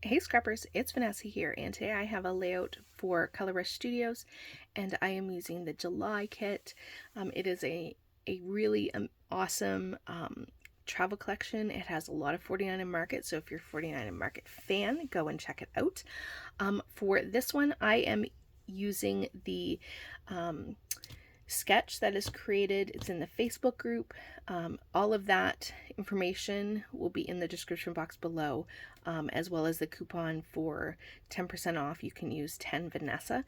Hey Scrappers, it's Vanessa here, and today I have a layout for Color Rush Studios, and I am using the July kit. It is a really awesome travel collection. It has a lot of 49 and Market, so if you're a 49 and Market fan, go and check it out. For this one, I am using the sketch that is created. It's in the Facebook group. All of that information will be in the description box below, as well as the coupon for 10% off. You can use 10 Vanessa,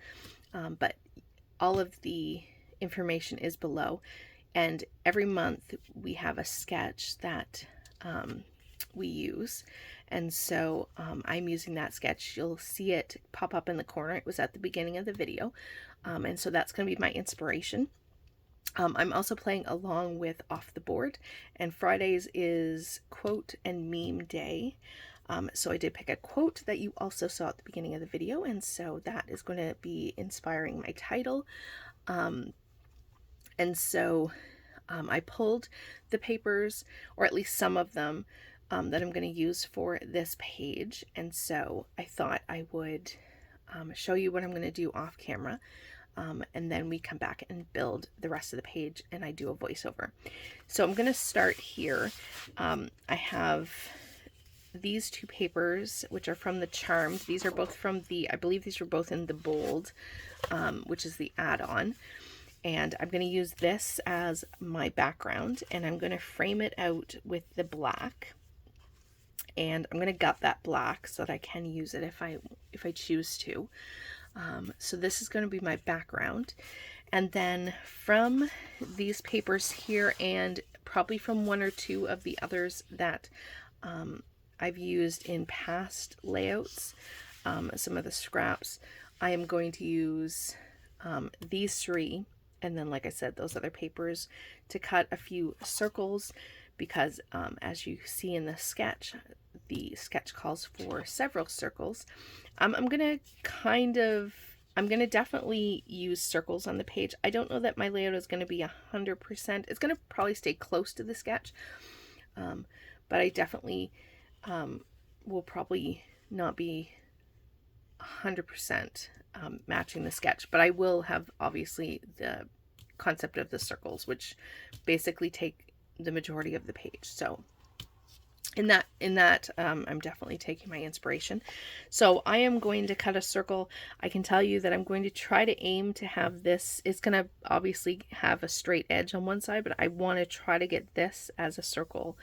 but all of the information is below. And every month we have a sketch that we use. And so I'm using that sketch. You'll see it pop up in the corner. It was at the beginning of the video. And so that's going to be my inspiration. I'm also playing along with Off the Board, and Fridays is quote and meme day. So I did pick a quote that you also saw at the beginning of the video, and so that is going to be inspiring my title. And so I pulled the papers, or at least some of them, that I'm going to use for this page. And so I thought I would show you what I'm going to do off camera. And then we come back and build the rest of the page, and I do a voiceover. So I'm going to start here. I have these two papers, which are from the Charmed. These are both from the, I believe these were both in the bold, which is the add-on. And I'm going to use this as my background, and I'm going to frame it out with the black. And I'm going to gut that black so that I can use it if I choose to. So this is going to be my background. And then from these papers here, and probably from one or two of the others that I've used in past layouts, some of the scraps, I am going to use these three, and then like I said, those other papers to cut a few circles, because as you see in the sketch calls for several circles. I'm gonna definitely use circles on the page. I don't know that my layout is gonna be 100%. It's gonna probably stay close to the sketch, but I definitely will probably not be 100% matching the sketch, but I will have obviously the concept of the circles, which basically take the majority of the page. So in that I'm definitely taking my inspiration. So I am going to cut a circle. I can tell you that I'm going to try to aim to have this, it's going to obviously have a straight edge on one side, but I want to try to get this as a circle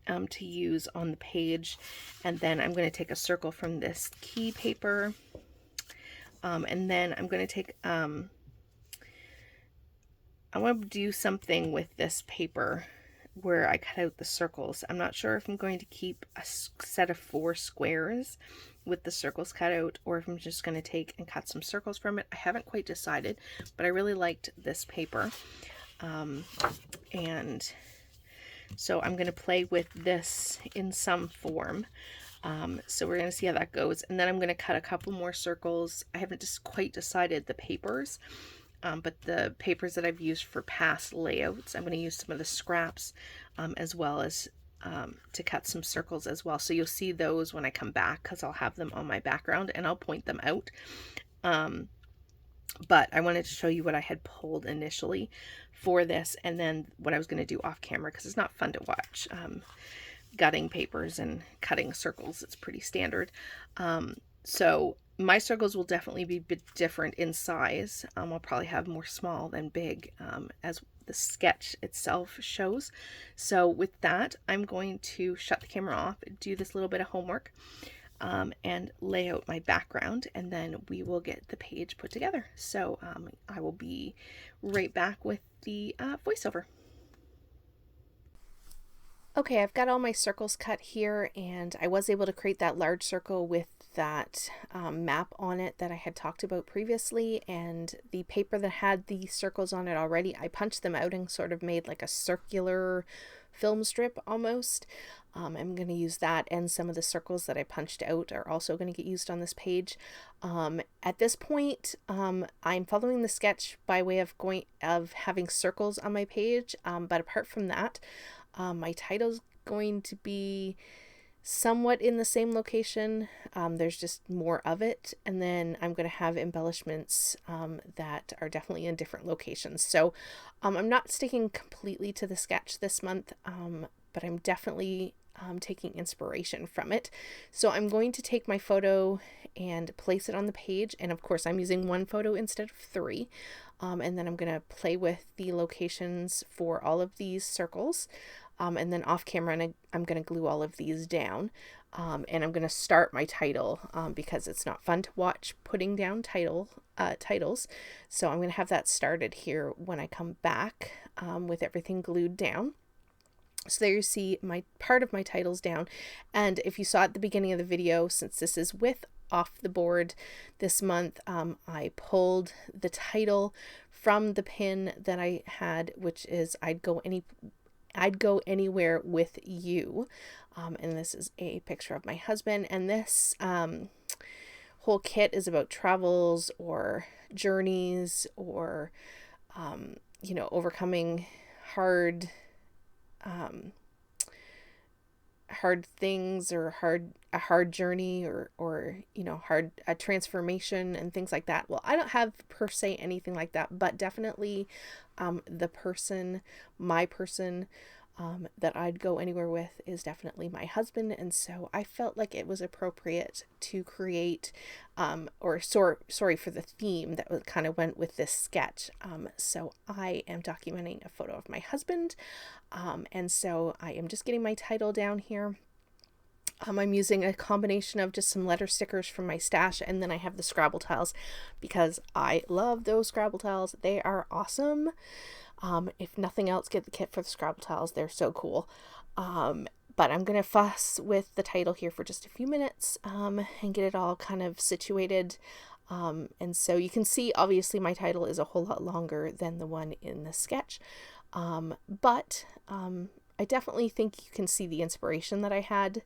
to use on the page. And then I'm going to take a circle from this key paper, and then I'm going to take I want to do something with this paper where I cut out the circles. I'm not sure if I'm going to keep a set of 4 squares with the circles cut out, or if I'm just going to take and cut some circles from it. I haven't quite decided, but I really liked this paper. And so I'm going to play with this in some form. So we're going to see how that goes. And then I'm going to cut a couple more circles. I haven't just quite decided the papers. But the papers that I've used for past layouts, I'm going to use some of the scraps as well as to cut some circles as well. So you'll see those when I come back, because I'll have them on my background and I'll point them out. But I wanted to show you what I had pulled initially for this, and then what I was going to do off camera, because it's not fun to watch gutting papers and cutting circles. It's pretty standard. So my circles will definitely be a bit different in size. I'll probably have more small than big, as the sketch itself shows. So with that, I'm going to shut the camera off, do this little bit of homework, and lay out my background, and then we will get the page put together. So I will be right back with the voiceover. Okay, I've got all my circles cut here, and I was able to create that large circle with that map on it that I had talked about previously, and the paper that had the circles on it already, I punched them out and sort of made like a circular film strip almost. I'm going to use that, and some of the circles that I punched out are also going to get used on this page. At this point, I'm following the sketch by way of having circles on my page, but apart from that, my title's going to be somewhat in the same location. There's just more of it. And then I'm going to have embellishments that are definitely in different locations. So I'm not sticking completely to the sketch this month, but I'm definitely taking inspiration from it. So I'm going to take my photo and place it on the page. And of course, I'm using one photo instead of three. And then I'm going to play with the locations for all of these circles. And then off camera, I'm going to glue all of these down. And I'm going to start my title because it's not fun to watch putting down titles. So I'm going to have that started here when I come back with everything glued down. So there you see my part of my titles down. And if you saw at the beginning of the video, since this is with off the board this month, I pulled the title from the pin that I had, which is I'd go anywhere with you. And this is a picture of my husband. And this whole kit is about travels or journeys or, overcoming hard things or a hard journey or a transformation and things like that. Well, I don't have per se anything like that, but definitely my person that I'd go anywhere with is definitely my husband. And so I felt like it was appropriate to create sorry for the theme that kind of went with this sketch. So I am documenting a photo of my husband. And so I am just getting my title down here. I'm using a combination of just some letter stickers from my stash, and then I have the Scrabble tiles because I love those Scrabble tiles. They are awesome. If nothing else, get the kit for the Scrabble tiles. They're so cool. But I'm going to fuss with the title here for just a few minutes and get it all kind of situated. And so you can see, obviously, my title is a whole lot longer than the one in the sketch. But I definitely think you can see the inspiration that I had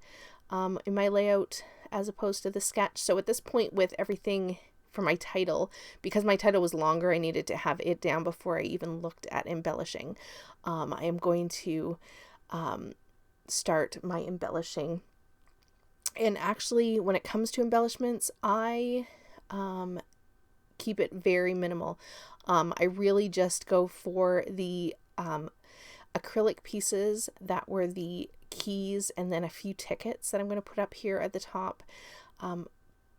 in my layout as opposed to the sketch. So at this point, with everything for my title, because my title was longer, I needed to have it down before I even looked at embellishing. I am going to start my embellishing. And actually, when it comes to embellishments, I keep it very minimal. I really just go for the acrylic pieces that were the keys, and then a few tickets that I'm going to put up here at the top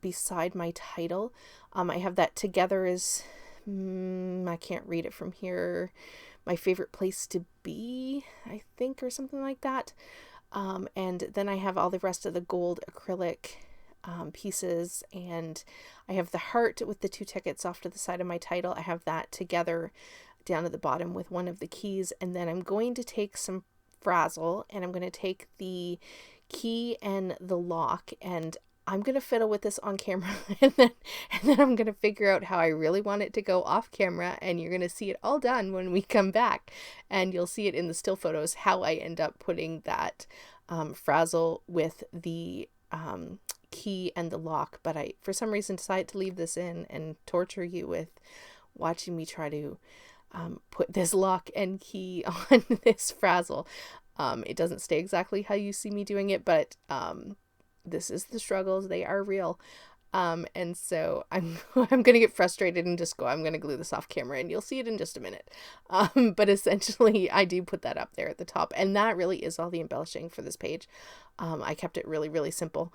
beside my title. I have that together is, I can't read it from here, my favorite place to be, I think, or something like that. And then I have all the rest of the gold acrylic pieces, and I have the heart with the two tickets off to the side of my title. I have that together down at the bottom with one of the keys, and then I'm going to take some frazzle and I'm going to take the key and the lock, and I'm going to fiddle with this on camera and then I'm going to figure out how I really want it to go off camera, and you're going to see it all done when we come back, and you'll see it in the still photos how I end up putting that frazzle with the key and the lock. But I, for some reason, decided to leave this in and torture you with watching me try to put this lock and key on this frazzle. It doesn't stay exactly how you see me doing it, but this is the struggles. They are real. And so I'm going to get frustrated and just go, I'm going to glue this off camera, and you'll see it in just a minute. But essentially I do put that up there at the top, and that really is all the embellishing for this page. I kept it really, really simple.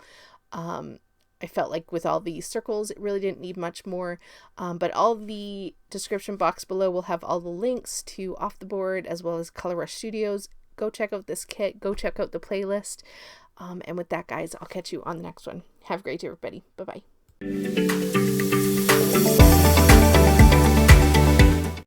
I felt like with all these circles, it really didn't need much more. But all the description box below will have all the links to Off the Board as well as Color Rush Studios. Go check out this kit. Go check out the playlist. And with that, guys, I'll catch you on the next one. Have a great day, everybody. Bye-bye.